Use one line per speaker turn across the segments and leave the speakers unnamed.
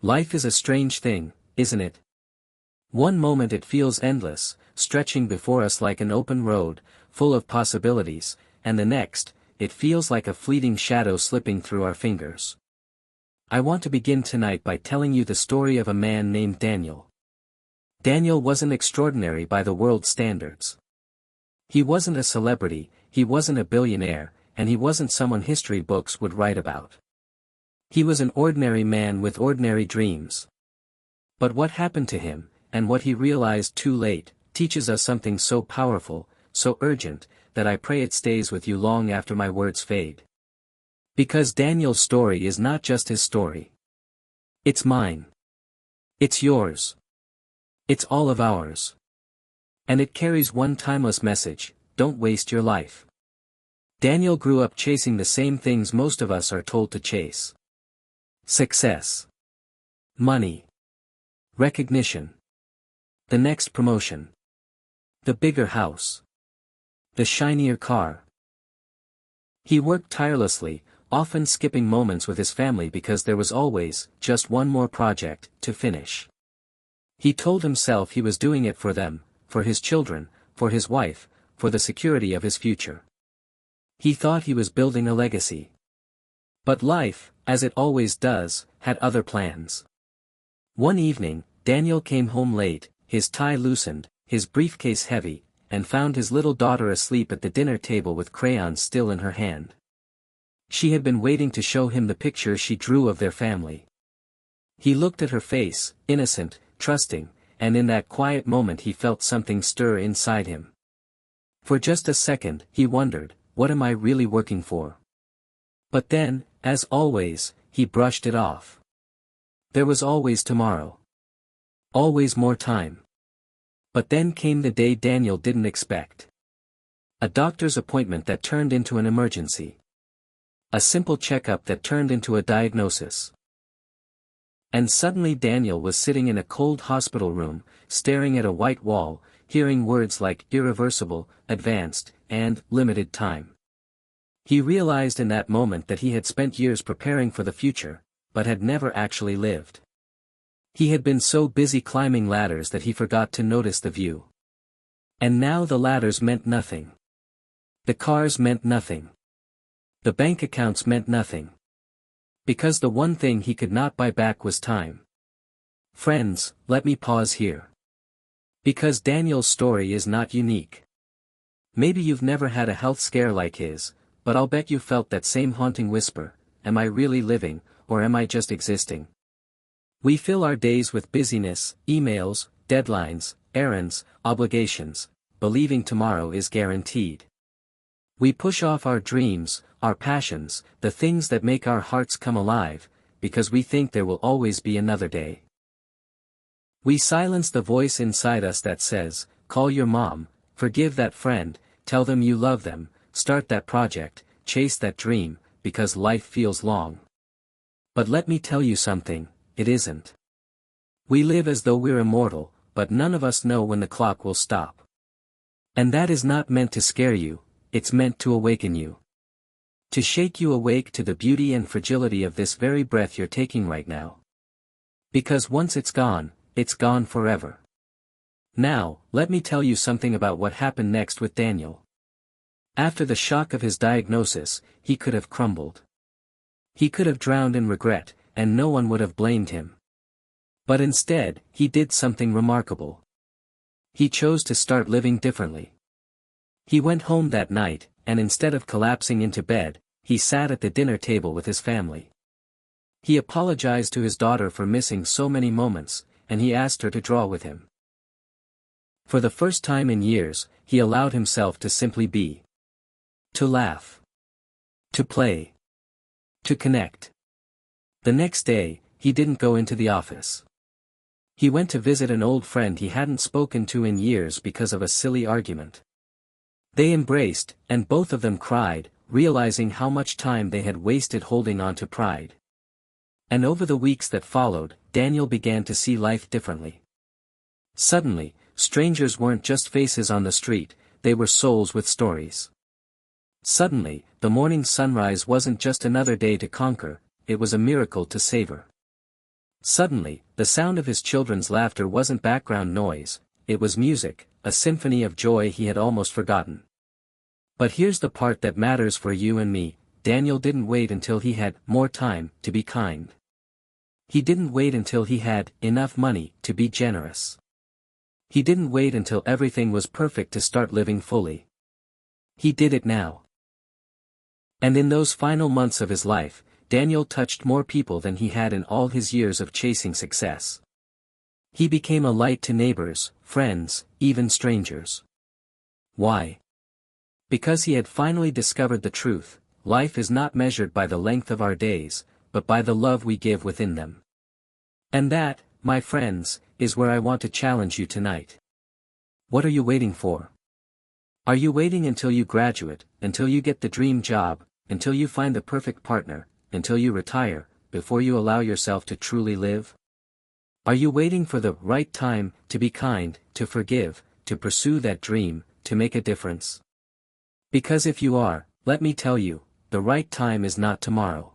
Life is a strange thing, isn't it? One moment it feels endless, stretching before us like an open road, full of possibilities, and the next, it feels like a fleeting shadow slipping through our fingers. I want to begin tonight by telling you the story of a man named Daniel. Daniel wasn't extraordinary by the world's standards. He wasn't a celebrity, he wasn't a billionaire, and he wasn't someone history books would write about. He was an ordinary man with ordinary dreams. But what happened to him, and what he realized too late, teaches us something so powerful, so urgent, that I pray it stays with you long after my words fade. Because Daniel's story is not just his story. It's mine. It's yours. It's all of ours. And it carries one timeless message: don't waste your life. Daniel grew up chasing the same things most of us are told to chase. Success. Money. Recognition. The next promotion. The bigger house. The shinier car. He worked tirelessly, often skipping moments with his family because there was always just one more project to finish. He told himself he was doing it for them, for his children, for his wife, for the security of his future. He thought he was building a legacy. But life, as it always does, had other plans. One evening, Daniel came home late, his tie loosened, his briefcase heavy, and found his little daughter asleep at the dinner table with crayons still in her hand. She had been waiting to show him the picture she drew of their family. He looked at her face, innocent, trusting, and in that quiet moment he felt something stir inside him. For just a second, he wondered, what am I really working for? But then, as always, he brushed it off. There was always tomorrow. Always more time. But then came the day Daniel didn't expect. A doctor's appointment that turned into an emergency. A simple checkup that turned into a diagnosis. And suddenly Daniel was sitting in a cold hospital room, staring at a white wall, hearing words like irreversible, advanced, and limited time. He realized in that moment that he had spent years preparing for the future, but had never actually lived. He had been so busy climbing ladders that he forgot to notice the view. And now the ladders meant nothing. The cars meant nothing. The bank accounts meant nothing. Because the one thing he could not buy back was time. Friends, let me pause here. Because Daniel's story is not unique. Maybe you've never had a health scare like his, but I'll bet you felt that same haunting whisper: am I really living, or am I just existing? We fill our days with busyness, emails, deadlines, errands, obligations, believing tomorrow is guaranteed. We push off our dreams, our passions, the things that make our hearts come alive, because we think there will always be another day. We silence the voice inside us that says, call your mom, forgive that friend, tell them you love them, start that project, chase that dream, because life feels long. But let me tell you something, it isn't. We live as though we're immortal, but none of us know when the clock will stop. And that is not meant to scare you, it's meant to awaken you. To shake you awake to the beauty and fragility of this very breath you're taking right now. Because once it's gone forever. Now, let me tell you something about what happened next with Daniel. After the shock of his diagnosis, he could have crumbled. He could have drowned in regret, and no one would have blamed him. But instead, he did something remarkable. He chose to start living differently. He went home that night, and instead of collapsing into bed, he sat at the dinner table with his family. He apologized to his daughter for missing so many moments, and he asked her to draw with him. For the first time in years, he allowed himself to simply be. To laugh. To play. To connect. The next day, he didn't go into the office. He went to visit an old friend he hadn't spoken to in years because of a silly argument. They embraced, and both of them cried, realizing how much time they had wasted holding on to pride. And over the weeks that followed, Daniel began to see life differently. Suddenly, strangers weren't just faces on the street, they were souls with stories. Suddenly, the morning sunrise wasn't just another day to conquer, it was a miracle to savor. Suddenly, the sound of his children's laughter wasn't background noise, it was music, a symphony of joy he had almost forgotten. But here's the part that matters for you and me: Daniel didn't wait until he had more time to be kind. He didn't wait until he had enough money to be generous. He didn't wait until everything was perfect to start living fully. He did it now. And in those final months of his life, Daniel touched more people than he had in all his years of chasing success. He became a light to neighbors, friends, even strangers. Why? Because he had finally discovered the truth: life is not measured by the length of our days, but by the love we give within them. And that, my friends, is where I want to challenge you tonight. What are you waiting for? Are you waiting until you graduate, until you get the dream job, until you find the perfect partner, until you retire, before you allow yourself to truly live? Are you waiting for the right time to be kind, to forgive, to pursue that dream, to make a difference? Because if you are, let me tell you, the right time is not tomorrow.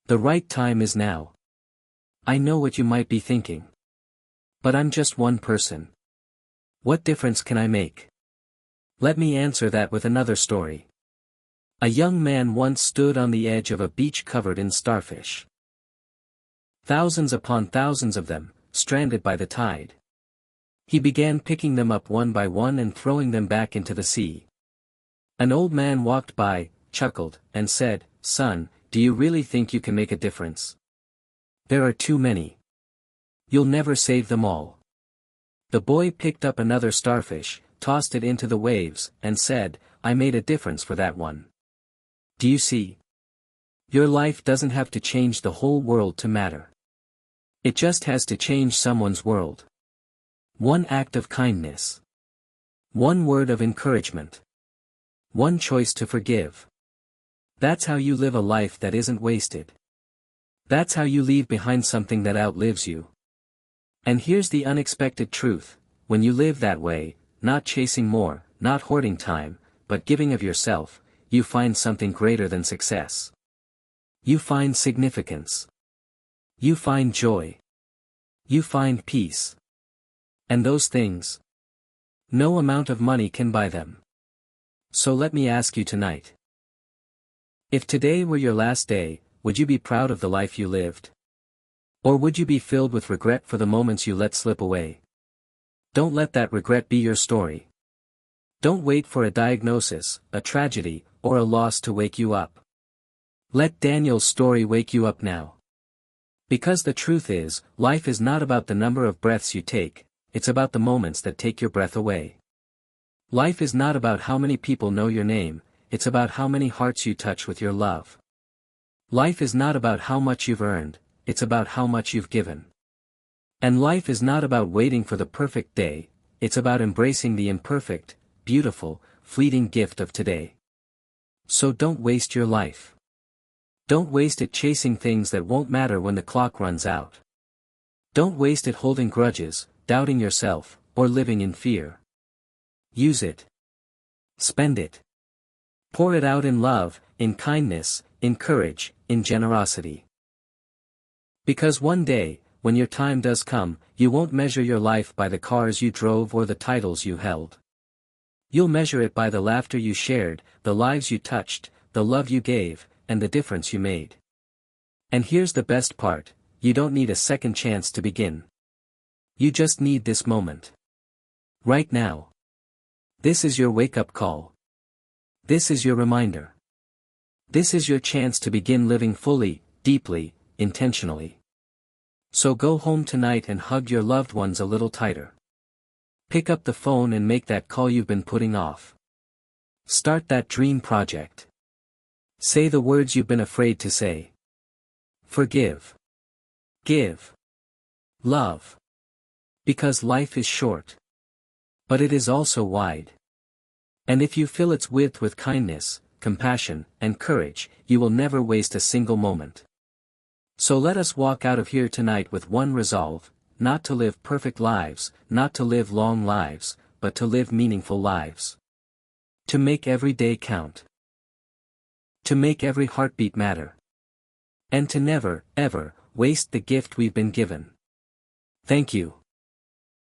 The right time is now. I know what you might be thinking. But I'm just one person. What difference can I make? Let me answer that with another story. A young man once stood on the edge of a beach covered in starfish. Thousands upon thousands of them, stranded by the tide. He began picking them up one by one and throwing them back into the sea. An old man walked by, chuckled, and said, "Son, do you really think you can make a difference? There are too many. You'll never save them all." The boy picked up another starfish, tossed it into the waves, and said, "I made a difference for that one." Do you see? Your life doesn't have to change the whole world to matter. It just has to change someone's world. One act of kindness. One word of encouragement. One choice to forgive. That's how you live a life that isn't wasted. That's how you leave behind something that outlives you. And here's the unexpected truth: when you live that way, not chasing more, not hoarding time, but giving of yourself, you find something greater than success. You find significance. You find joy. You find peace. And those things, no amount of money can buy them. So let me ask you tonight. If today were your last day, would you be proud of the life you lived? Or would you be filled with regret for the moments you let slip away? Don't let that regret be your story. Don't wait for a diagnosis, a tragedy, or a loss to wake you up. Let Daniel's story wake you up now. Because the truth is, life is not about the number of breaths you take, it's about the moments that take your breath away. Life is not about how many people know your name, it's about how many hearts you touch with your love. Life is not about how much you've earned, it's about how much you've given. And life is not about waiting for the perfect day, it's about embracing the imperfect, beautiful, fleeting gift of today. So don't waste your life. Don't waste it chasing things that won't matter when the clock runs out. Don't waste it holding grudges, doubting yourself, or living in fear. Use it. Spend it. Pour it out in love, in kindness, in courage, in generosity. Because one day, when your time does come, you won't measure your life by the cars you drove or the titles you held. You'll measure it by the laughter you shared, the lives you touched, the love you gave, and the difference you made. And here's the best part: you don't need a second chance to begin. You just need this moment. Right now. This is your wake-up call. This is your reminder. This is your chance to begin living fully, deeply, intentionally. So go home tonight and hug your loved ones a little tighter. Pick up the phone and make that call you've been putting off. Start that dream project. Say the words you've been afraid to say. Forgive. Give. Love. Because life is short. But it is also wide. And if you fill its width with kindness, compassion, and courage, you will never waste a single moment. So let us walk out of here tonight with one resolve: not to live perfect lives, not to live long lives, but to live meaningful lives. To make every day count. To make every heartbeat matter. And to never, ever, waste the gift we've been given. Thank you.